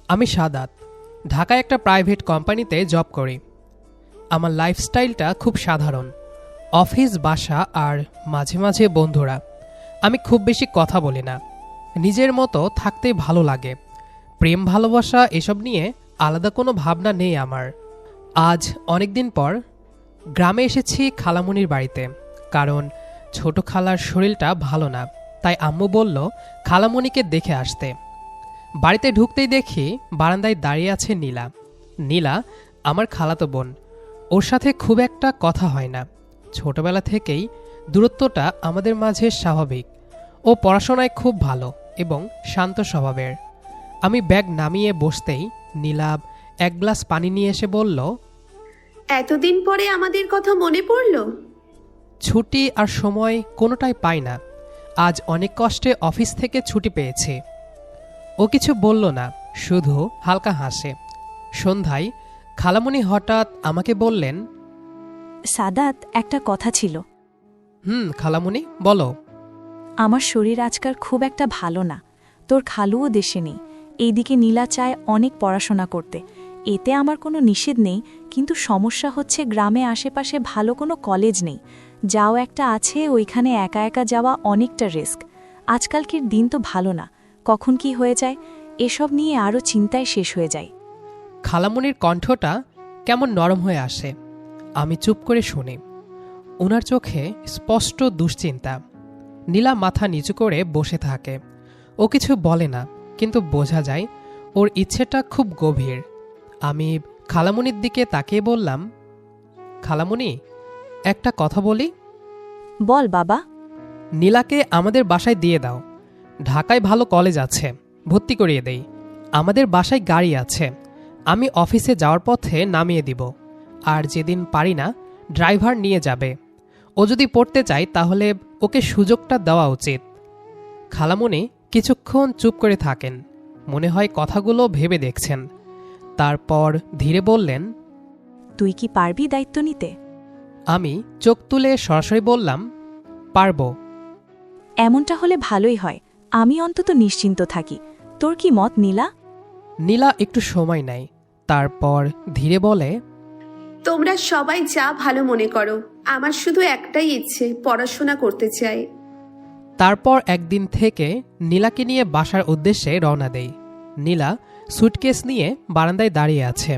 আমি সাদাত, ঢাকায় একটা প্রাইভেট কোম্পানিতে জব করি। আমার লাইফস্টাইলটা খুব সাধারণ, অফিস, বাসা আর মাঝে মাঝে বন্ধুরা। আমি খুব বেশি কথা বলি না, নিজের মতো থাকতেই ভালো লাগে। প্রেম ভালোবাসা এসব নিয়ে আলাদা কোনো ভাবনা নেই আমার। আজ অনেক দিন পর গ্রামে এসেছি খালামুনির বাড়িতে, কারণ ছোট খালার শরীরটা ভালো না, তাই আম্মু বলল খালামুনিকে দেখে আসতে। বাড়িতে ঢুকতেই দেখি বারান্দায় দাঁড়িয়ে আছে নীলা। নীলা আমার খালাতো বোন, ওর সাথে খুব একটা কথা হয় না। ছোটবেলা থেকেই দূরত্বটা আমাদের মাঝে স্বাভাবিক। ও পড়াশোনায় খুব ভালো এবং শান্ত স্বভাবের। আমি ব্যাগ নামিয়ে বসতেই নীলা এক গ্লাস পানি নিয়ে এসে বলল, এতদিন পরে আমাদের কথা মনে পড়লো? ছুটি আর সময় কোনোটাই পাই না। আজ অনেক কষ্টে অফিস থেকে ছুটি পেয়েছে। ও কিছু বলল না, শুধু হালকা হাসে। সন্ধ্যায় খালামুনি হঠাৎ আমাকে বললেন, সাদাত, একটা কথা ছিল। খালামুনি বলো। আমার শরীর আজকাল খুব একটা ভালো না। তোর খালুও দেশে নেই। এইদিকে নীলা চায় অনেক পড়াশোনা করতে। এতে আমার কোনো নিষেধ নেই, কিন্তু সমস্যা হচ্ছে গ্রামে আশেপাশে ভালো কোনো কলেজ নেই। যাও একটা আছে, ওইখানে একা একা যাওয়া অনেকটা রিস্ক। আজকালকের দিন তো ভালো না, কখন কি হয়ে যায় এসব নিয়ে আরও চিন্তায় শেষ হয়ে যায়। খালামুনির কণ্ঠটা কেমন নরম হয়ে আসে। আমি চুপ করে শুনি। ওনার চোখে স্পষ্ট দুশ্চিন্তা। নীলা মাথা নিচু করে বসে থাকে। ও কিছু বলে না, কিন্তু বোঝা যায় ওর ইচ্ছেটা খুব গভীর। আমি খালামুনির দিকে তাকিয়ে বললাম, খালামুনি, একটা কথা বলি। বল বাবা। নীলাকে আমাদের বাসায় দিয়ে দাও। ঢাকায় ভালো কলেজ আছে, ভর্তি করিয়ে দেই। আমাদের বাসায় গাড়ি আছে, আমি অফিসে যাওয়ার পথে নামিয়ে দিব। আর যেদিন পারি না, ড্রাইভার নিয়ে যাবে। ও যদি পড়তে চায় তাহলে ওকে সুযোগটা দেওয়া উচিত। খালামুনি কিছুক্ষণ চুপ করে থাকেন, মনে হয় কথাগুলো ভেবে দেখছেন। তারপর ধীরে বললেন, তুই কি পারবি দায়িত্ব নিতে? আমি চোখ তুলে সরাসরি বললাম, পারব। এমনটা হলে ভালোই হয়, আমি অন্তত নিশ্চিন্ত থাকি। তোর কি মত নীলা? নীলা একটু সময় নেয়, তারপর ধীরে বলে, তোমরা সবাই যা ভালো মনে করো, আমার শুধু একটাই ইচ্ছে, পড়াশোনা করতে চাই। তারপর একদিন থেকে নীলাকে নিয়ে বাসার উদ্দেশ্যে রওনা দেই। নীলা সুটকেস নিয়ে বারান্দায় দাঁড়িয়ে আছে।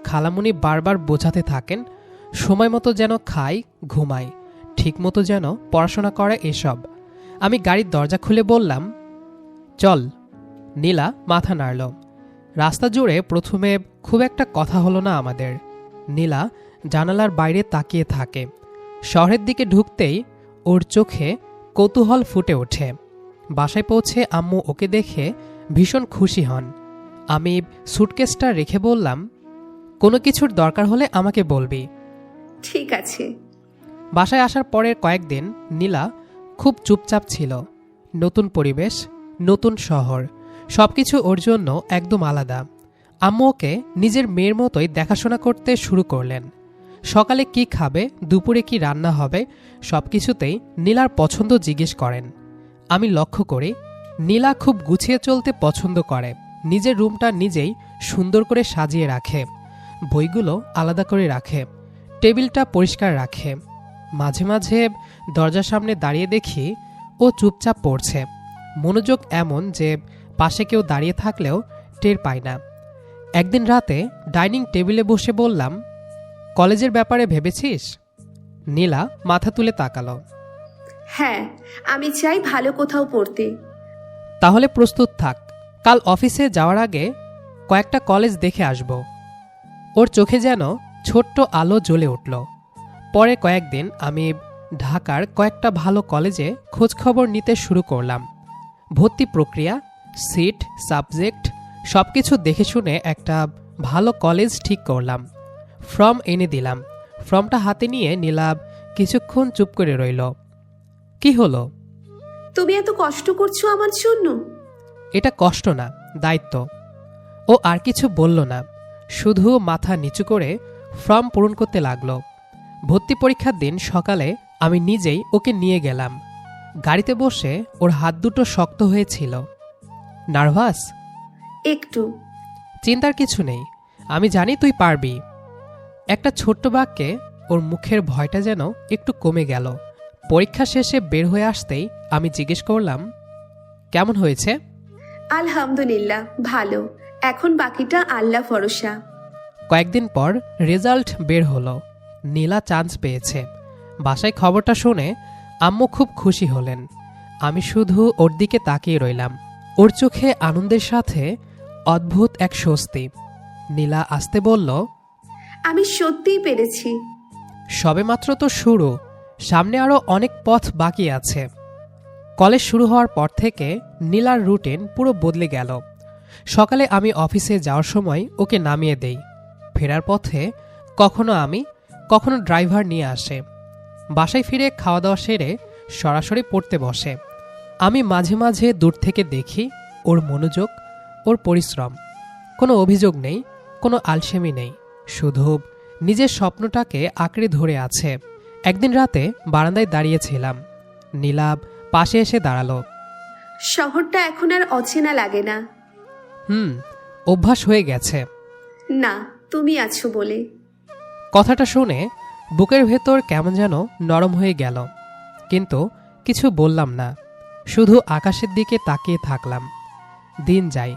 খালামুনি বারবার বোঝাতে থাকেন, সময় মতো যেন খায়, ঘুমায়, ঠিক মতো যেন পড়াশোনা করে, এসব। আমি গাড়ির দরজা খুলে বললাম, চল। নীলা মাথা নাড়ল। রাস্তা জুড়ে প্রথমে খুব একটা কথা হলো না আমাদের। নীলা জানালার বাইরে তাকিয়ে থাকে। শহরের দিকে ঢুকতেই ওর চোখে কৌতূহল ফুটে ওঠে। বাসায় পৌঁছে আম্মু ওকে দেখে ভীষণ খুশি হন। আমি সুটকেসটা রেখে বললাম, কোনো কিছুর দরকার হলে আমাকে বলবি। ঠিক আছে। বাসায় আসার পরের কয়েকদিন নীলা খুব চুপচাপ ছিল। নতুন পরিবেশ, নতুন শহর, সবকিছু ওর জন্য একদম আলাদা। আম্মু ওকে নিজের মেয়ের মতোই দেখাশোনা করতে শুরু করলেন। সকালে কি খাবে, দুপুরে কি রান্না হবে, সবকিছুতেই নীলার পছন্দ জিজ্ঞেস করেন। আমি লক্ষ্য করি নীলা খুব গুছিয়ে চলতে পছন্দ করে। নিজের রুমটা নিজেই সুন্দর করে সাজিয়ে রাখে, বইগুলো আলাদা করে রাখে, টেবিলটা পরিষ্কার রাখে। মাঝে মাঝে দরজার সামনে দাঁড়িয়ে দেখি ও চুপচাপ পড়ছে। মনোযোগ এমন যে পাশে কেউ দাঁড়িয়ে থাকলেও টের পায় না। একদিন রাতে ডাইনিং টেবিলে বসে বললাম, কলেজের ব্যাপারে ভেবেছিস? নীলা মাথা তুলে তাকালো। হ্যাঁ, আমি চাই ভালো কোথাও পড়তে। তাহলে প্রস্তুত থাক, কাল অফিসে যাওয়ার আগে কয়েকটা কলেজ দেখে আসব। ওর চোখে যেন ছোট্ট আলো জ্বলে উঠল। পরে কয়েকদিন আমি ঢাকার কয়েকটা ভালো কলেজে খোঁজখবর নিতে শুরু করলাম। ভর্তি প্রক্রিয়া, সিট, সাবজেক্ট সবকিছু দেখে শুনে একটা ভালো কলেজ ঠিক করলাম। ফর্ম এনে দিলাম। ফর্মটা হাতে নিয়ে নীলা কিছুক্ষণ চুপ করে রইল। কি হলো? তুমি এত কষ্ট করছো আমার জন্য? এটা কষ্ট না, দায়িত্ব। ও আর কিছু বলল না, শুধু মাথা নিচু করে ফর্ম পূরণ করতে লাগল। ভর্তি পরীক্ষার দিন সকালে আমি নিজেই ওকে নিয়ে গেলাম। গাড়িতে বসে ওর হাত দুটো শক্ত হয়েছিল। নার্ভাস? একটু। চিন্তার কিছু নেই, আমি জানি তুই পারবি। একটা ছোট্ট বাক্যে ওর মুখের ভয়টা যেন একটু কমে গেল। পরীক্ষা শেষে বের হয়ে আসতেই আমি জিজ্ঞেস করলাম, কেমন হয়েছে? আলহামদুলিল্লাহ, ভালো। এখন বাকিটা আল্লাহ ভরসা। কয়েকদিন পর রেজাল্ট বের হলো। নীলা চান্স পেয়েছে। বাসায় খবরটা শুনে আম্মু খুব খুশি হলেন। আমি শুধু ওর দিকে তাকিয়ে রইলাম। ওর চোখে আনন্দের সাথে অদ্ভুত এক স্বস্তি। নীলা আসতে বলল, আমি সত্যিই পেরেছি। সবেমাত্র তো শুরু, সামনে আরও অনেক পথ বাকি আছে। কলেজ শুরু হওয়ার পর থেকে নীলার রুটিন পুরো বদলে গেল। সকালে আমি অফিসে যাওয়ার সময় ওকে নামিয়ে দেই। ফেরার পথে কখনো আমি, কখনো ড্রাইভার নিয়ে আসে। বাসায় ফিরে খাওয়া দাওয়া সেরে সরাসরি পড়তে বসে। আমি মাঝে মাঝে দূর থেকে দেখি ওর মনোযোগ, ওর পরিশ্রম। কোনো অভিযোগ নেই, কোনো আলসেমি নেই, শুধু নিজের স্বপ্নটাকে আঁকড়ে ধরে আছে। একদিন রাতে বারান্দায় দাঁড়িয়েছিলাম। নীলা পাশে এসে দাঁড়ালো। শহরটা এখন আর অচেনা লাগে না। অভ্যাস হয়ে গেছে। না, তুমি আছো বলে। কথাটা শুনে বুকের ভেতর কেমন যেন নরম হয়ে গেল, কিন্তু কিছু বললাম না। শুধু আকাশের দিকে তাকিয়ে থাকলাম। দিন যায়,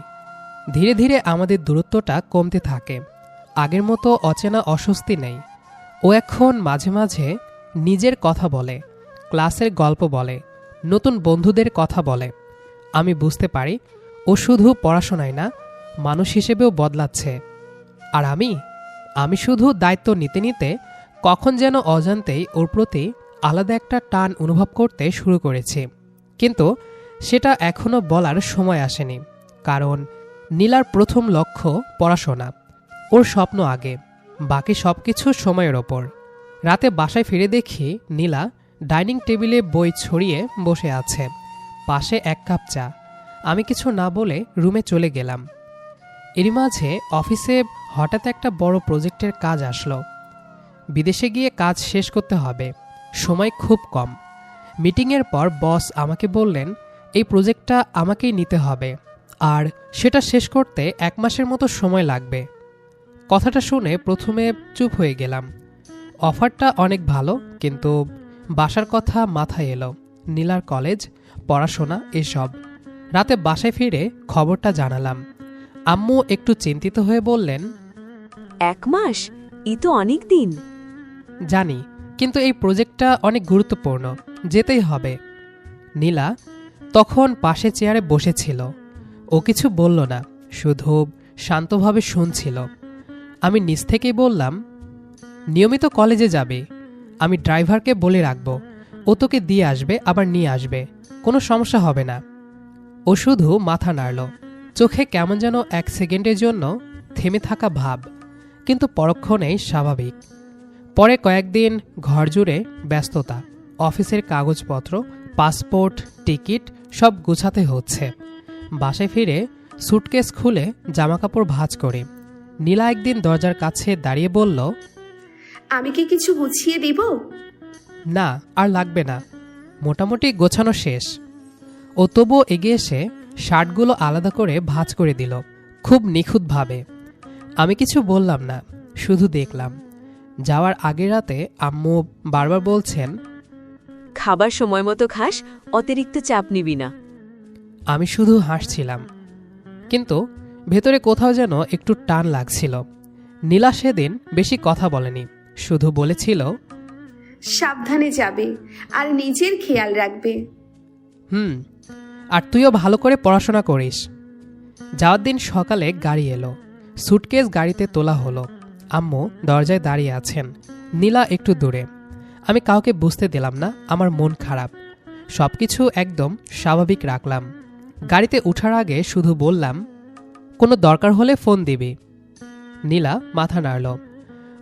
ধীরে ধীরে আমাদের দূরত্বটা কমতে থাকে। আগের মতো অচেনা অস্বস্তি নেই। ও এখন মাঝে মাঝে নিজের কথা বলে, ক্লাসের গল্প বলে, নতুন বন্ধুদের কথা বলে। আমি বুঝতে পারি ও শুধু পড়াশোনায় না, মানুষ হিসেবেও বদলাচ্ছে। আর আমি শুধু দায়িত্ব নিতে নিতে কখন যেন অজান্তেই ওর প্রতি আলাদা একটা টান অনুভব করতে শুরু করেছি। কিন্তু সেটা এখনও বলার সময় আসেনি, কারণ নীলার প্রথম লক্ষ্য পড়াশোনা। ওর স্বপ্ন আগে, বাকি সব কিছু সময়ের ওপর। রাতে বাসায় ফিরে দেখি নীলা ডাইনিং টেবিলে বই ছড়িয়ে বসে আছে, পাশে এক কাপ চা। আমি কিছু না বলে রুমে চলে গেলাম। এরই মাঝে অফিসে হঠাৎ একটা বড় প্রজেক্টের কাজ আসলো। বিদেশে গিয়ে কাজ শেষ করতে হবে, সময় খুব কম। মিটিংয়ের পর বস আমাকে বললেন এই প্রজেক্টটা আমাকেই নিতে হবে, আর সেটা শেষ করতে 1 মাসের মতো সময় লাগবে। কথাটা শুনে প্রথমে চুপ হয়ে গেলাম। অফারটা অনেক ভালো, কিন্তু বাসার কথা মাথায় এলো। নীলার কলেজ, পড়াশোনা এসব। রাতে বাসায় ফিরে খবরটা জানালাম। আম্মু একটু চিন্তিত হয়ে বললেন, 1 মাস? ই তো অনেক দিন। জানি, কিন্তু এই প্রজেক্টটা অনেক গুরুত্বপূর্ণ, যেতেই হবে। নীলা তখন পাশে চেয়ারে বসেছিল। ও কিছু বলল না, শুধু শান্তভাবে শুনছিল। আমি নিজ থেকেই বললাম, নিয়মিত কলেজে যাবে, আমি ড্রাইভারকে বলে রাখব, ও তোকে দিয়ে আসবে আবার নিয়ে আসবে, কোনো সমস্যা হবে না। ও শুধু মাথা নাড়ল, চোখে কেমন যেন 1 সেকেন্ডের জন্য থেমে থাকা ভাব, কিন্তু পরক্ষণেই স্বাভাবিক। পরে কয়েকদিন ঘরজুড়ে ব্যস্ততা, অফিসের কাগজপত্র, পাসপোর্ট, টিকিট সব গুছাতে হচ্ছে। বাসায় ফিরে সুটকেস খুলে জামাকাপড় ভাঁজ করে নীলা একদিন দরজার কাছে দাঁড়িয়ে বলল, আমি কি কিছু গুছিয়ে দিব? না, আর লাগবে না, মোটামুটি গোছানো শেষ। ও তবুও এগিয়ে এসে শার্টগুলো আলাদা করে ভাঁজ করে দিল, খুব নিখুঁতভাবে। আমি কিছু বললাম না, শুধু দেখলাম। যাওয়ার আগের রাতে আম্মু বারবার বলছেন, খাবার সময় মতো খাস, অতিরিক্ত চাপ নিবি না। আমি শুধু হাসছিলাম, কিন্তু ভেতরে কোথাও যেন একটু টান লাগছিল। নীলা সেদিন বেশি কথা বলেনি, শুধু বলেছিল, সাবধানে যাবে আর নিজের খেয়াল রাখবে। আর তুইও ভালো করে পড়াশোনা করিস। যাওয়ার দিন সকালে গাড়ি এলো, সুটকেস গাড়িতে তোলা হলো। আম্মু দরজায় দাঁড়িয়ে আছেন, নীলা একটু দূরে। আমি কাউকে বুঝতে দিলাম না আমার মন খারাপ। সবকিছু একদম স্বাভাবিক রাখলাম। গাড়িতে ওঠার আগে শুধু বললাম, কোনো দরকার হলে ফোন দিবি। নীলা মাথা নাড়ল।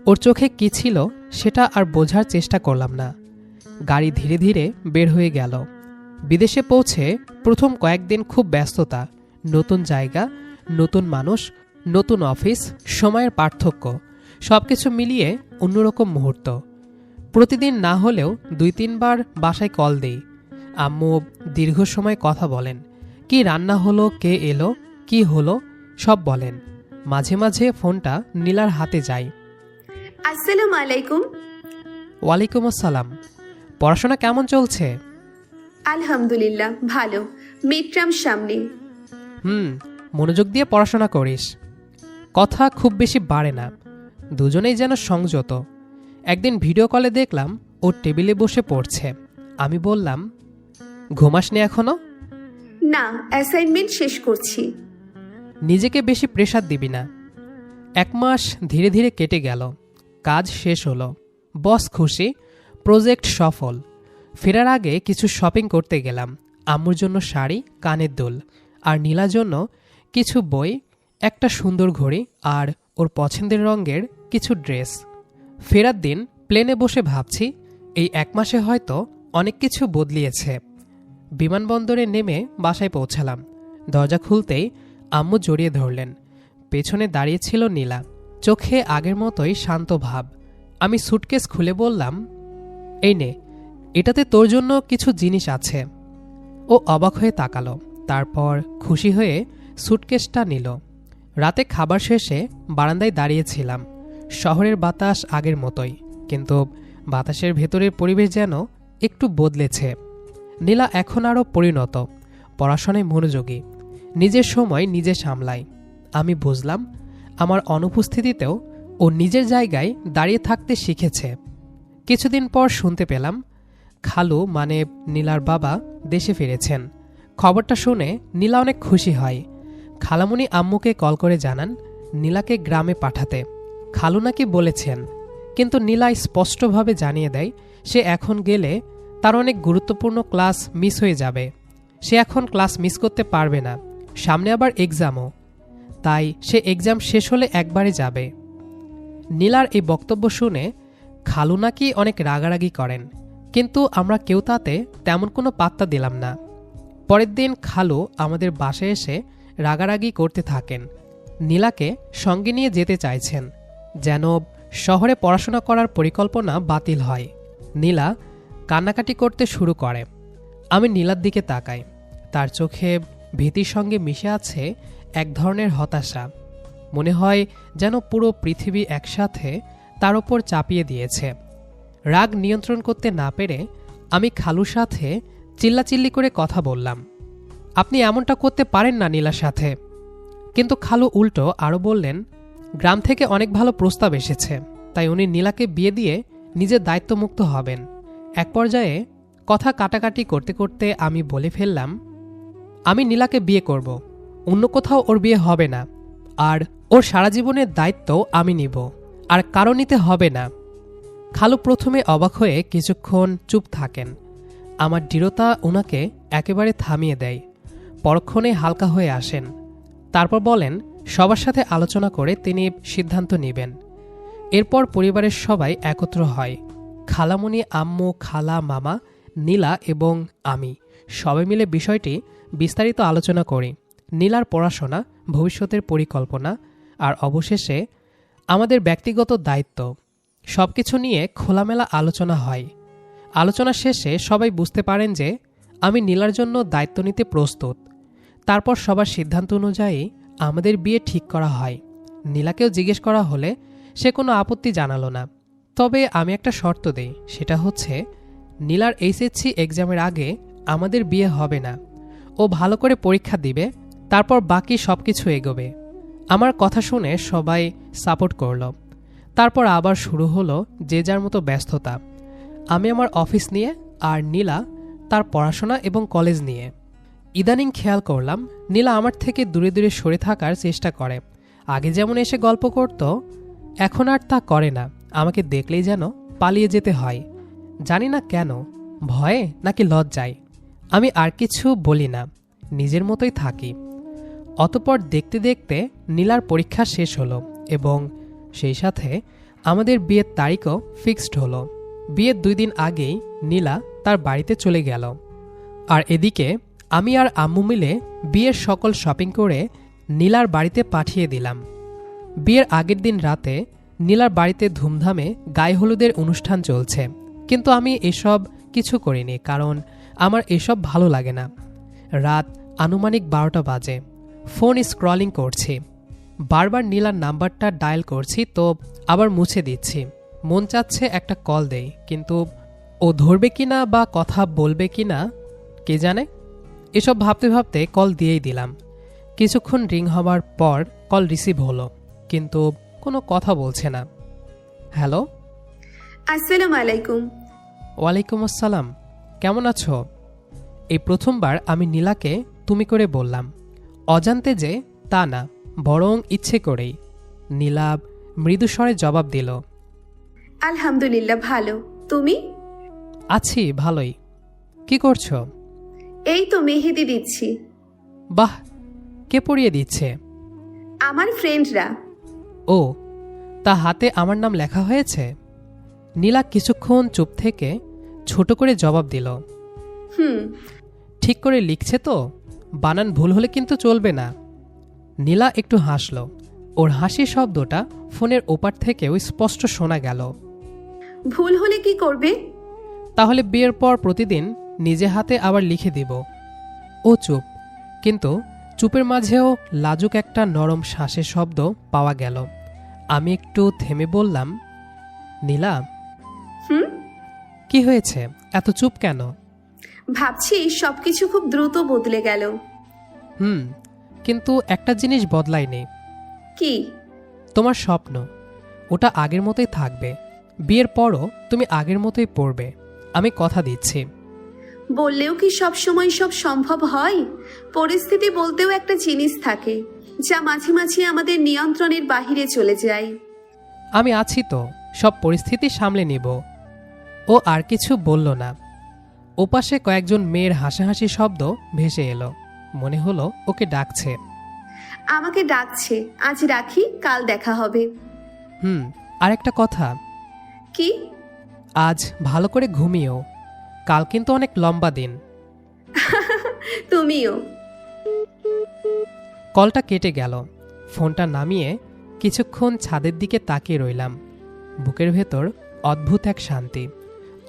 ওর চোখে কি ছিল সেটা আর বোঝার চেষ্টা করলাম না। গাড়ি ধীরে ধীরে বের হয়ে গেল। বিদেশে পৌঁছে প্রথম কয়েকদিন খুব ব্যস্ততা, নতুন জায়গা, নতুন মানুষ, নতুন অফিস, সময়ের পার্থক্য, সবকিছু মিলিয়ে অন্যরকম মুহূর্ত। প্রতিদিন না হলেও 2-3 বার বাসায় কল দেই। আম্মু দীর্ঘ সময় কথা বলেন, কি রান্না হলো, কে এলো, কি হলো সব বলেন। মাঝে মাঝে ফোনটা নীলার হাতে যায়। আসসালামু আলাইকুম। ওয়ালাইকুম আসসালাম। পড়াশোনা কেমন চলছে? আলহামদুলিল্লাহ ভালো, মিডটার্ম সামনে। মনোযোগ দিয়ে পড়াশোনা করিস। কথা খুব বেশি বাড়ে না, দুজনেই যেন সংযত। একদিন ভিডিও কলে দেখলাম ও টেবিলে বসে পড়ছে। আমি বললাম, ঘুমাসনি এখনো? না, অ্যাসাইনমেন্ট শেষ করছি। নিজেকে বেশি প্রেসার দিবি না। 1 মাস ধীরে ধীরে কেটে গেল, কাজ শেষ হলো, বস খুশি, প্রজেক্ট সফল। ফেরার আগে কিছু শপিং করতে গেলাম। আম্মুর জন্য শাড়ি, কানের দুল, আর নীলার জন্য কিছু বই, একটা সুন্দর ঘড়ি আর ওর পছন্দের রঙের কিছু ড্রেস। ফেরার দিন প্লেনে বসে ভাবছি, এই 1 মাসে হয়তো অনেক কিছু বদলিয়েছে। বিমানবন্দরে নেমে বাসায় পৌঁছালাম। দরজা খুলতেই আম্মু জড়িয়ে ধরলেন। পেছনে দাঁড়িয়েছিল নীলা, চোখে আগের মতোই শান্ত ভাব। আমি সুটকেস খুলে বললাম, এই নে, এটাতে তোর জন্য কিছু জিনিস আছে। ও অবাক হয়ে তাকালো, তারপর খুশি হয়ে সুটকেসটা নিল। রাতে খাবার শেষে বারান্দায় দাঁড়িয়েছিলাম। শহরের বাতাস আগের মতোই, কিন্তু বাতাসের ভেতরের পরিবেশ যেন একটু বদলেছে। নীলা এখন আরও পরিণত, পড়াশোনায় মনোযোগী, নিজের সময় নিজে সামলায়। আমি বুঝলাম, আমার অনুপস্থিতিতেও ও নিজের জায়গায় দাঁড়িয়ে থাকতে শিখেছে। কিছুদিন পর শুনতে পেলাম, খালু মানে নীলার বাবা দেশে ফিরেছেন। খবরটা শুনে নীলা অনেক খুশি হয়। খালামণি আম্মুকে কল করে জানান নীলাকে গ্রামে পাঠাতে। খালু নাকি বলেছেন, কিন্তু নীলা স্পষ্টভাবে জানিয়ে দেয় সে এখন গেলে তার অনেক গুরুত্বপূর্ণ ক্লাস মিস হয়ে যাবে। সে এখন ক্লাস মিস করতে পারবে না, সামনে আবার এক্সামও, তাই সে এক্সাম শেষ হলে একবারে যাবে। নীলার এই বক্তব্য শুনে খালু নাকি অনেক রাগারাগি করেন, কিন্তু আমরা কেউ তাতে তেমন কোনো পাত্তা দিলাম না। পরের দিন খালু আমাদের বাসায় এসে রাগারাগি করতে থাকেন। নীলাকে সঙ্গে নিয়ে যেতে চাইছেন, যেন শহরে পড়াশোনা করার পরিকল্পনা বাতিল হয়। নীলা কান্নাকাটি করতে শুরু করে। আমি নীলার দিকে তাকাই, তার চোখে ভীতির সঙ্গে মিশে আছে এক ধরনের হতাশা। মনে হয় যেন পুরো পৃথিবী একসাথে তার ওপর চাপিয়ে দিয়েছে। রাগ নিয়ন্ত্রণ করতে না পেরে আমি খালুর সাথে চিল্লাচিল্লি করে কথা বললাম, আপনি এমনটা করতে পারেন না নীলার সাথে। কিন্তু খালু উল্টো আরও বললেন, গ্রাম থেকে অনেক ভালো প্রস্তাব এসেছে, তাই উনি নীলাকে বিয়ে দিয়ে নিজের দায়িত্বমুক্ত হবেন। এক পর্যায়ে কথা কাটাকাটি করতে করতে আমি বলে ফেললাম, আমি নীলাকে বিয়ে করব, অন্য কোথাও ওর বিয়ে হবে না, আর ওর সারা জীবনের দায়িত্ব আমি নিব, আর কারো নিতে হবে না। খালু প্রথমে অবাক হয়ে কিছুক্ষণ চুপ থাকেন। আমার দৃঢ়তা ওনাকে একেবারে থামিয়ে দেয়। পরক্ষণে হালকা হয়ে আসেন, তারপর বলেন সবার সাথে আলোচনা করে তিনি সিদ্ধান্ত নেবেন। এরপর পরিবারের সবাই একত্র হয়। খালামণি, আম্মু, খালা, মামা, নীলা এবং আমি সবাই মিলে বিষয়টি বিস্তারিত আলোচনা করি। নীলার পড়াশোনা, ভবিষ্যতের পরিকল্পনা আর অবশেষে আমাদের ব্যক্তিগত দায়িত্ব, সবকিছু নিয়ে খোলামেলা আলোচনা হয়। আলোচনা শেষে সবাই বুঝতে পারেন যে আমি নীলার জন্য দায়িত্ব নিতে প্রস্তুত। তারপর সবার সিদ্ধান্ত অনুযায়ী আমাদের বিয়ে ঠিক করা হয়। নীলাকেও জিজ্ঞেস করা হলে সে কোনো আপত্তি জানালো না। তবে আমি একটা শর্ত দেই, সেটা হচ্ছে নীলার এইচএসসি এক্সামের আগে আমাদের বিয়ে হবে না। ও ভালো করে পরীক্ষা দিবে, তারপর বাকি সব কিছু এগোবে। আমার কথা শুনে সবাই সাপোর্ট করল। তারপর আবার শুরু হলো যে যার মতো ব্যস্ততা। আমি আমার অফিস নিয়ে, আর নীলা তার পড়াশোনা এবং কলেজ নিয়ে। ইদানিং খেয়াল করলাম নীলা আমার থেকে দূরে দূরে সরে থাকার চেষ্টা করে। আগে যেমন এসে গল্প করত, এখন আর তা করে না। আমাকে দেখলেই যেন পালিয়ে যেতে হয়। জানি না কেন, ভয়ে নাকি লজ্জায়। আমি আর কিছু বলি না, নিজের মতোই থাকি। অতঃপর দেখতে দেখতে নীলার পরীক্ষা শেষ হলো এবং সেই সাথে আমাদের বিয়ের তারিখও ফিক্সড হলো। বিয়ের 2 দিন আগেই নীলা তার বাড়িতে চলে গেল, আর এদিকে আমি আর আম্মু মিলে বিয়ের সকল শপিং করে নীলার বাড়িতে পাঠিয়ে দিলাম। বিয়ের আগের দিন রাতে নীলার বাড়িতে ধুমধামে গায়ে হলুদের অনুষ্ঠান চলছে, কিন্তু আমি এসব কিছু করিনি, কারণ আমার এসব ভালো লাগে না। রাত আনুমানিক 12টা বাজে। ফোন স্ক্রলিং করছি, বারবার নীলার নাম্বারটা ডায়াল করছি তো আবার মুছে দিচ্ছি। মন চাচ্ছে একটা কল দেই, কিন্তু ও ধরবে কিনা বা কথা বলবে কিনা কে জানে। এসব ভাবতে ভাবতে কল দিয়েই দিলাম। কিছুক্ষণ রিং হবার পর কল রিসিভ হলো, কিন্তু কোনো কথা বলছে না। হ্যালো। আসসালামু আলাইকুম। ওয়ালাইকুম আসসালাম। কেমন আছো? এই প্রথমবার আমি নীলাকে তুমি করে বললাম, অজান্তে যে তা না, বরং ইচ্ছে করেই। নীলা মৃদু স্বরে জবাব দিল, আলহামদুলিল্লাহ ভালো। তুমি? আছি ভালোই। কি করছো? এই তো মেহেদি দিচ্ছি। বাহ, কে পড়িয়ে দিচ্ছে? আমার ফ্রেন্ডরা। ও, তা হাতে আমার নাম লেখা হয়েছে? নীলা কিছুক্ষণ চুপ থেকে ছোট করে জবাব দিল, হুম। ঠিক করে লিখছে তো? বানান ভুল হলে কিন্তু চলবে না। নীলা একটু হাসল। ওর হাসির শব্দটা ফোনের ওপার থেকেও স্পষ্ট শোনা গেল। ভুল হলে কি করবে? তাহলে বিয়ের পর প্রতিদিন নিজে হাতে আবার লিখে দিব। ও চুপ, কিন্তু চুপের মাঝেও লাজুক একটা নরম শ্বাসের শব্দ পাওয়া গেল। আমি একটু থেমে বললাম, নীলা, হুম। কি হয়েছে? এত চুপ কেন? ভাবছি সবকিছু খুব দ্রুত বদলে গেল। কিন্তু একটা জিনিস বদলায়নি। কি? তোমার স্বপ্ন, ওটা আগের মতোই থাকবে। বিয়ের পরও তুমি আগের মতোই পড়বে, আমি কথা দিচ্ছি। বললেও কি সব সময় সব সম্ভব হয়? পরিস্থিতি বলতেও একটা জিনিস থাকে, যা মাঝে মাঝে আমাদের নিয়ন্ত্রণের বাহিরে চলে যায়। আমি আছি তো, সব পরিস্থিতি সামলে নিব। ও আর কিছু বলল না। ওপাশে কয়েকজন মেয়ের হাসাহাসি শব্দ ভেসে এলো। মনে হলো ওকে ডাকছে। আমাকে ডাকছে। আজ রাখি, কাল দেখা হবে। আর একটা কথা, কি? আজ ভালো করে ঘুমিও, কাল কিন্তু অনেক লম্বা দিন। তুমিও। কলটা কেটে গেল। ফোনটা নামিয়ে কিছুক্ষণ ছাদের দিকে তাকিয়ে রইলাম। বুকের ভেতর অদ্ভুত এক শান্তি,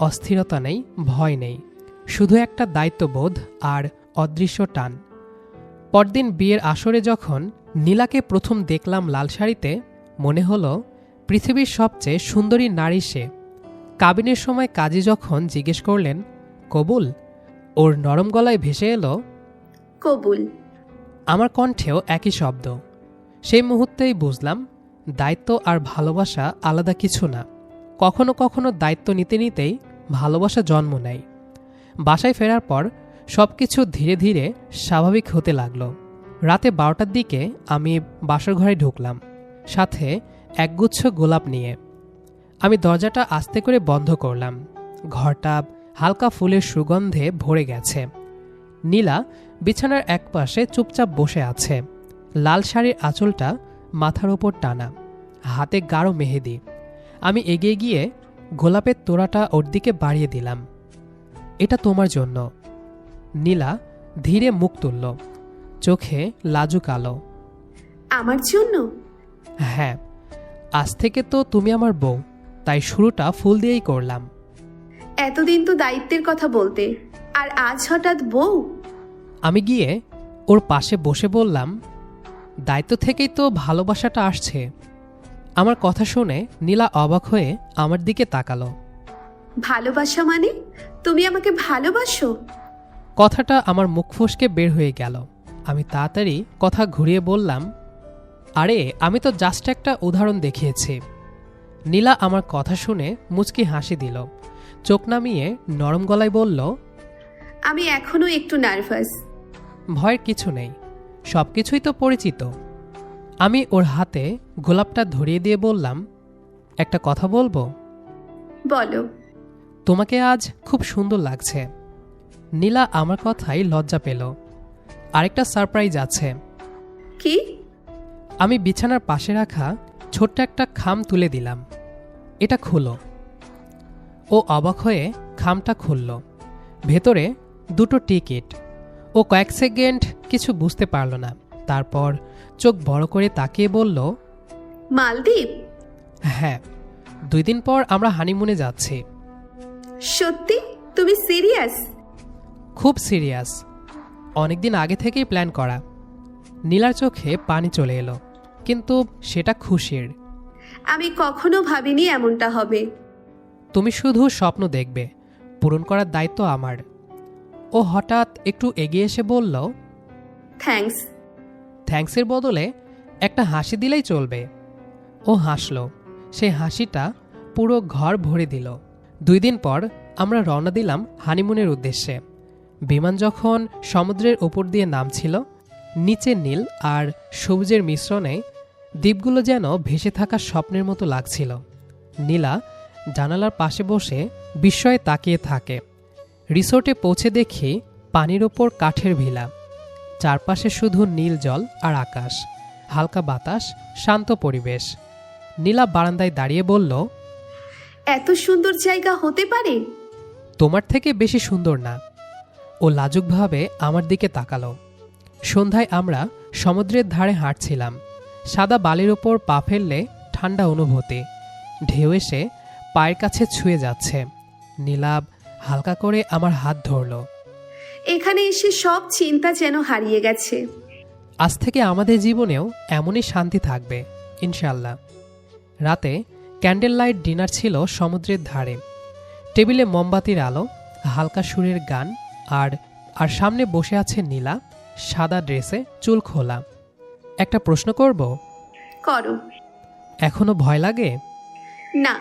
অস্থিরতা নেই, ভয় নেই, শুধু একটা দায়িত্ববোধ আর অদৃশ্য টান। পরদিন বিয়ের আসরে যখন নীলাকে প্রথম দেখলাম লাল শাড়িতে, মনে হলো পৃথিবীর সবচেয়ে সুন্দরী নারী সে। কাবিনের সময় কাজী যখন জিজ্ঞেস করলেন, কবুল, ওর নরম গলায় ভেসে এলো, কবুল। আমার কণ্ঠেও একই শব্দ। সেই মুহূর্তেই বুঝলাম, দায়িত্ব আর ভালোবাসা আলাদা কিছু না। কখনো কখনো দায়িত্ব নিতে নিতেই ভালোবাসা জন্ম নেয়। বাসায় ফেরার পর সব কিছু ধীরে ধীরে স্বাভাবিক হতে লাগলো। রাতে 12টার দিকে আমি বাসর ঘরে ঢুকলাম, সাথে একগুচ্ছ গোলাপ নিয়ে। আমি দরজাটা আস্তে করে বন্ধ করলাম। ঘরটা হালকা ফুলের সুগন্ধে ভরে গেছে। নীলা বিছানার একপাশে চুপচাপ বসে আছে। লাল শাড়ির আঁচলটা মাথার ওপর টানা, হাতে গাঢ় মেহেদি। আমি এগিয়ে গিয়ে গোলাপের তোড়াটা ওর দিকে বাড়িয়ে দিলাম। এটা তোমার জন্য। নীলা ধীরে মুখ তুলল, চোখে লাজুক আলো। আমার জন্য? হ্যাঁ, আজ থেকে তো তুমি আমার বউ, তাই শুরুটা ফুল দিয়েই করলাম। এতদিন তো দায়িত্বের কথা বলতে, আর আজ হঠাৎ বউ? আমি গিয়ে ওর পাশে বসে বললাম, দায়িত্ব থেকেই তো ভালোবাসাটা আসছে। আমার কথা শুনে নীলা অবাক হয়ে আমার দিকে তাকালো। ভালোবাসা মানে? তুমি আমাকে ভালোবাসো? কথাটা আমার মুখ ফসকে বের হয়ে গেল। আমি তাড়াতাড়ি কথা ঘুরিয়ে বললাম, আরে আমি তো জাস্ট একটা উদাহরণ দেখিয়েছি। নীলা আমার কথা শুনে মুচকি হাসি দিল, চোখ নামিয়ে নরম গলায় বলল, আমি এখনো একটু নার্ভাস। ভয়ের কিছু নেই, সব কিছুই তো পরিচিত। আমি ওর হাতে গোলাপটা ধরিয়ে দিয়ে বললাম, একটা কথা বলবো? বলো। তোমাকে আজ খুব সুন্দর লাগছে। নীলা আমার কথাই লজ্জা পেল। আরেকটা সারপ্রাইজ আছে। কি? আমি বিছানার পাশে রাখা ছোট্ট একটা খাম তুলে দিলাম। এটা খুলো। ও অবাক হয়ে খামটা খুলল। ভেতরে 2টো টিকিট। ও কয়েক সেকেন্ড কিছু বুঝতে পারল না, তারপর চোখ বড় করে তাকিয়ে বলল, মালদ্বীপ? হ্যাঁ, 2 দিন পর আমরা হানিমুনে যাচ্ছি। সত্যি? তুমি সিরিয়াস? খুব সিরিয়াস, অনেকদিন আগে থেকেই প্ল্যান করা। নীলার চোখে পানি চলে এলো, কিন্তু সেটা খুশির। আমি কখনো ভাবিনি এমনটা হবে। তুমি শুধু স্বপ্ন দেখবে, পূরণ করার দায়িত্ব আমার। ও হঠাৎ একটু এগিয়ে এসে বলল, থ্যাঙ্কস। থ্যাঙ্কসের বদলে একটা হাসি দিলেই চলবে। ও হাসল, সেই হাসিটা পুরো ঘর ভরে দিল। 2 দিন পর আমরা রওনা দিলাম হানিমুনের উদ্দেশ্যে। বিমান যখন সমুদ্রের ওপর দিয়ে নামছিল, নিচে নীল আর সবুজের মিশ্রণে দ্বীপগুলো যেন ভেসে থাকা স্বপ্নের মতো লাগছিল। নীলা জানালার পাশে বসে বিস্ময়ে তাকিয়ে থাকে। রিসোর্টে পৌঁছে দেখি পানির ওপর কাঠের ভিলা, চারপাশে শুধু নীল জল আর আকাশ, হালকা বাতাস, শান্ত পরিবেশ। নীলা বারান্দায় দাঁড়িয়ে বলল, এত সুন্দর জায়গা হতে পারে? তোমার থেকে বেশি সুন্দর না। ও লাজুকভাবে আমার দিকে তাকালো। সন্ধ্যায় আমরা সমুদ্রের ধারে হাঁটছিলাম। সাদা বালির ওপর পা ফেললে ঠান্ডা অনুভূতি, ঢেউ এসে পায়ের কাছে ছুঁয়ে যাচ্ছে। নীলাভ হালকা করে আমার হাত ধরল। এখানে এসে সব চিন্তা যেন হারিয়ে গেছে। আজ থেকে আমাদের জীবনেও এমনই শান্তি থাকবে ইনশাল্লাহ। রাতে ক্যান্ডেল লাইট ডিনার ছিল সমুদ্রের ধারে। টেবিলে মোমবাতির আলো, হালকা সুরের গান, আর আর সামনে বসে আছে নীলা, সাদা ড্রেসে, চুল খোলা। একটা প্রশ্ন করব? করো। এখনো ভয় লাগে? না,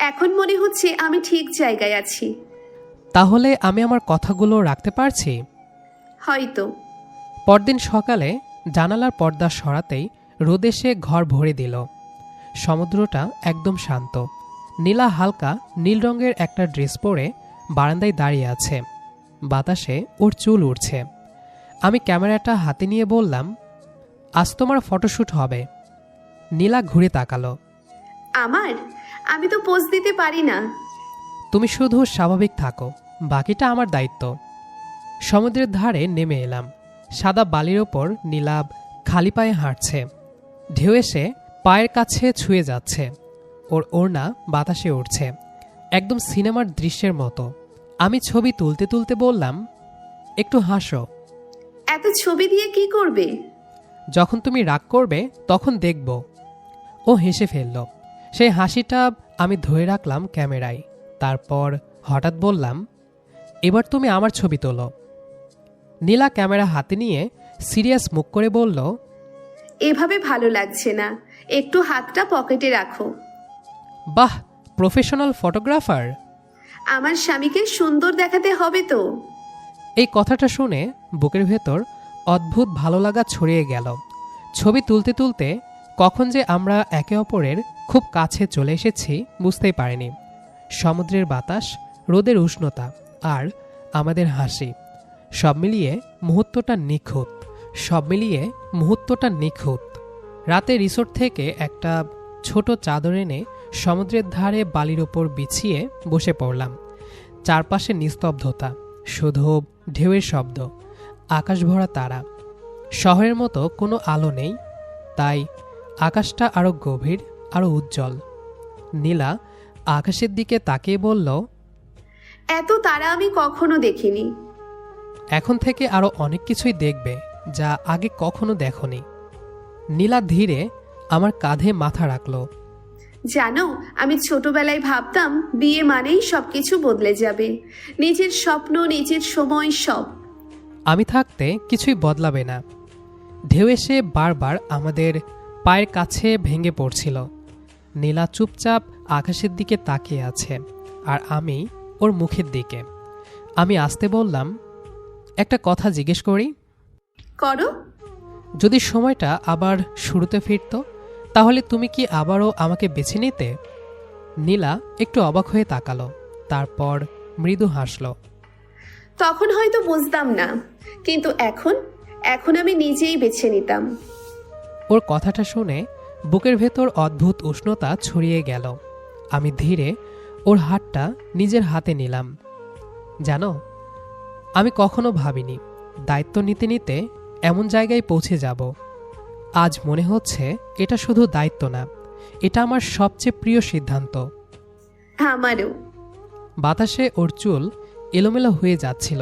এখন মনে হচ্ছে আমি ঠিক জায়গায় আছি। তাহলে আমি আমার কথাগুলো রাখতে পারছি? হয়তো। পরদিন সকালে জানালার পর্দা সরাতেই রোদ এসে ঘর ভরে দিল। সমুদ্রটা একদম শান্ত। নীলা হালকা নীল রঙের একটা ড্রেস পরে বারান্দায় দাঁড়িয়ে আছে। বাতাসে ওর চুল উড়ছে। আমি ক্যামেরাটা হাতে নিয়ে বললাম, আজ তোমার ফটোশ্যুট হবে। নীলা ঘুরে তাকালো। আমি তো পোজ দিতে পারি না। তুমি শুধু স্বাভাবিক থাকো, বাকিটা আমার দায়িত্ব। সমুদ্রের ধারে নেমে এলাম। সাদা বালির ওপর নীলাভ খালি পায়ে হাঁটছে। ঢেউ এসে পায়ের কাছে ছুঁয়ে যাচ্ছে। ওর ওড়না বাতাসে উড়ছে, একদম সিনেমার দৃশ্যের মতো। আমি ছবি তুলতে তুলতে বললাম, একটু হাসো। এত ছবি দিয়ে কি করবে? যখন তুমি রাগ করবে তখন দেখব। ও হেসে ফেলল। সেই হাসিটা আমি ধরে রাখলাম ক্যামেরায়। তারপর হঠাৎ বললাম, এবার তুমি আমার ছবি তোলো। নীলা ক্যামেরা হাতে নিয়ে সিরিয়াস মুখ করে বলল, এভাবে ভালো লাগছে না, একটু হাতটা পকেটে রাখো। বাহ, প্রফেশনাল ফটোগ্রাফার। আমার স্বামীকে সুন্দর দেখাতে হবে তো। এই কথাটা শুনে বুকের ভেতর অদ্ভুত ভালো লাগা ছড়িয়ে গেল। ছবি তুলতে তুলতে কখন যে আমরা একে অপরের খুব কাছে চলে এসেছি বুঝতেই পারিনি। সমুদ্রের বাতাস, রোদের উষ্ণতা আর আমাদের হাসি, সব মিলিয়ে মুহূর্তটা নিখুঁত। রাতে রিসোর্ট থেকে একটা ছোট চাদর এনে সমুদ্রের ধারে বালির ওপর বিছিয়ে বসে পড়লাম। চারপাশে নিস্তব্ধতা, শুধু ঢেউয়ের শব্দ, আকাশ ভরা তারা। শহরের মতো কোনো আলো নেই, তাই আকাশটা আরো গভীর, আরো উজ্জ্বল। নীলা আকাশের দিকে তাকিয়ে বলল, এত তারা আমি কখনো দেখিনি। এখন থেকে আরো অনেক কিছুই দেখবে যা আগে কখনো দেখনি। নীলা ধীরে আমার কাঁধে মাথা রাখল। জানো, আমি ছোটবেলায় ভাবতাম বিয়ে মানেই সবকিছু বদলে যাবে, নিজের স্বপ্ন, নিজের সময়, সব। আমি থাকতে কিছুই বদলাবে না। ঢেউ এসে বারবার আমাদের পায়ের কাছে ভেঙে পড়ছিল। নীলা চুপচাপ আকাশের দিকে তাকিয়ে আছে, আর আমি ওর মুখের দিকে। আমি আস্তে বললাম, একটা কথা জিজ্ঞেস করি? করো। যদি সময়টা আবার শুরুতে ফিরত, তাহলে তুমি কি আবারও আমাকে বেছে নিতে? নীলা একটু অবাক হয়ে তাকালো, তারপর মৃদু হাসল। তখন হয়তো বুঝতাম না, কিন্তু এখন আমি নিজেই বেছে নিতাম। ওর কথাটা শুনে বুকের ভেতর অদ্ভুত উষ্ণতা ছড়িয়ে গেল। আমি ধীরে ওর হাতটা নিজের হাতে নিলাম। জানো, আমি কখনো ভাবিনি দায়িত্ব নিতে নিতে এমন জায়গায় পৌঁছে যাব। আজ মনে হচ্ছে এটা শুধু দায়িত্ব না, এটা আমার সবচেয়ে প্রিয় সিদ্ধান্ত। আমারও। বাতাসে ওর চুল এলোমেলো হয়ে যাচ্ছিল।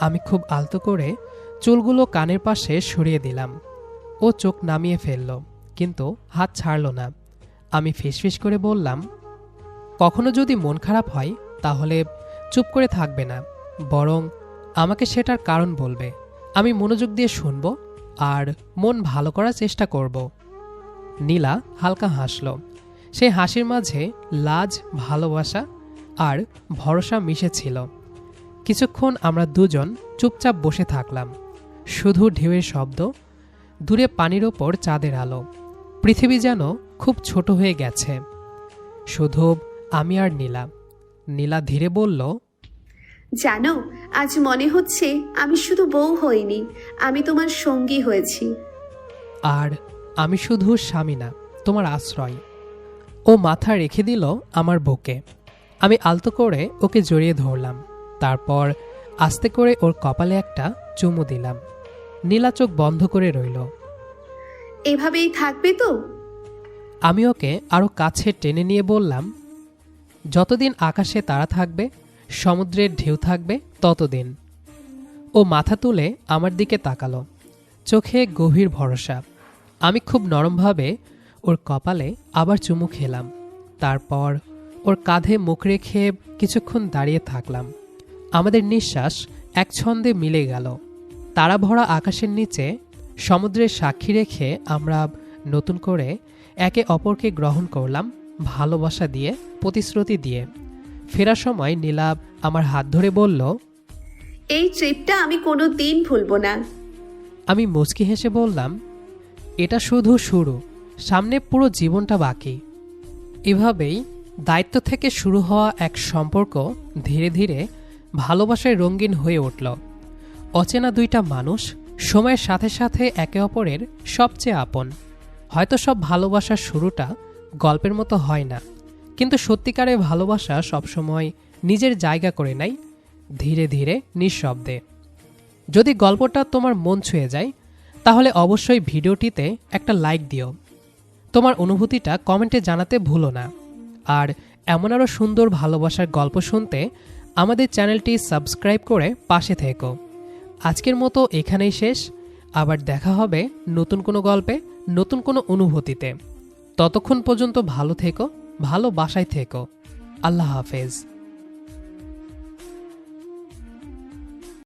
আমি খুব আলতো করে চুলগুলো কানের পাশে সরিয়ে দিলাম। ও চোখ নামিয়ে ফেলল, কিন্তু হাত ছাড়ল না। আমি ফিসফিস করে বললাম, কখনো যদি মন খারাপ হয় তাহলে চুপ করে থাকবে না, বরং আমাকে সেটার কারণ বলবে। আমি মনোযোগ দিয়ে শুনব আর মন ভালো করার চেষ্টা করব। নীলা হালকা হাসল। সেই হাসির মাঝে লাজ, ভালোবাসা আর ভরসা মিশেছিল। কিছুক্ষণ আমরা দুজন চুপচাপ বসে থাকলাম। শুধু ঢেউয়ের শব্দ, দূরে পানির ওপর চাঁদের আলো। পৃথিবী যেন খুব ছোট হয়ে গেছে। শুধু আমি আর নীলা। নীলা ধীরে বলল, জানো, আজ মনে হচ্ছে আমি শুধু বউ হইনি, আমি তোমার সঙ্গী হয়েছি। আর আমি শুধু স্বামী না, তোমার আশ্রয়। ও মাথা রেখে দিল আমার বুকে। আমি আলতো করে ওকে জড়িয়ে ধরলাম। তারপর আস্তে করে ওর কপালে একটা চুমু দিলাম। নীলা চোখ বন্ধ করে রইল। এভাবেই থাকবে তো? আমি ওকে আরও কাছে টেনে নিয়ে বললাম, যতদিন আকাশে তারা থাকবে, সমুদ্রের ঢেউ থাকবে, ততদিন। ও মাথা তুলে আমার দিকে তাকালো, চোখে গভীর ভরসা। আমি খুব নরমভাবে ওর কপালে আবার চুমু খেলাম। তারপর ওর কাঁধে মুখ রেখে কিছুক্ষণ দাঁড়িয়ে থাকলাম। আমাদের নিঃশ্বাস এক ছন্দে মিলে গেল। তারা ভরা আকাশের নিচে সমুদ্রের সাক্ষী রেখে আমরা নতুন করে একে অপরকে গ্রহণ করলাম, ভালোবাসা দিয়ে, প্রতিশ্রুতি দিয়ে। ফেরার সময় নীলা আমার হাত ধরে বলল, এই ট্রিপটা আমি কোনো দিন ভুলবো না। আমি মুচকি হেসে বললাম, এটা শুধু শুরু, সামনে পুরো জীবনটা বাকি। এভাবেই দায়িত্ব থেকে শুরু হওয়া এক সম্পর্ক ধীরে ধীরে ভালোবাসায় রঙিন হয়ে উঠল। অচেনা দুইটা মানুষ সময়ের সাথে সাথে একে অপরের সবচেয়ে আপন। হয়তো সব ভালোবাসার শুরুটা গল্পের মতো হয় না, কিন্তু সত্যিকারের ভালোবাসা সবসময় নিজের জায়গা করে নেয় ধীরে ধীরে, নিঃশব্দে। যদি গল্পটা তোমার মন ছুঁয়ে যায় তাহলে অবশ্যই ভিডিওটিতে একটা লাইক দিও। তোমার অনুভূতিটা কমেন্টে জানাতে ভুলো না। আর এমন আরও সুন্দর ভালোবাসার গল্প শুনতে আমাদের চ্যানেলটি সাবস্ক্রাইব করে পাশে থেকো। আজকের মতো এখানেই শেষ। আবার দেখা হবে নতুন কোনো গল্পে, নতুন কোনো অনুভূতিতে। ততক্ষণ পর্যন্ত ভালো থেকো, ভালোবাসায় থেকো। আল্লাহ হাফেজ।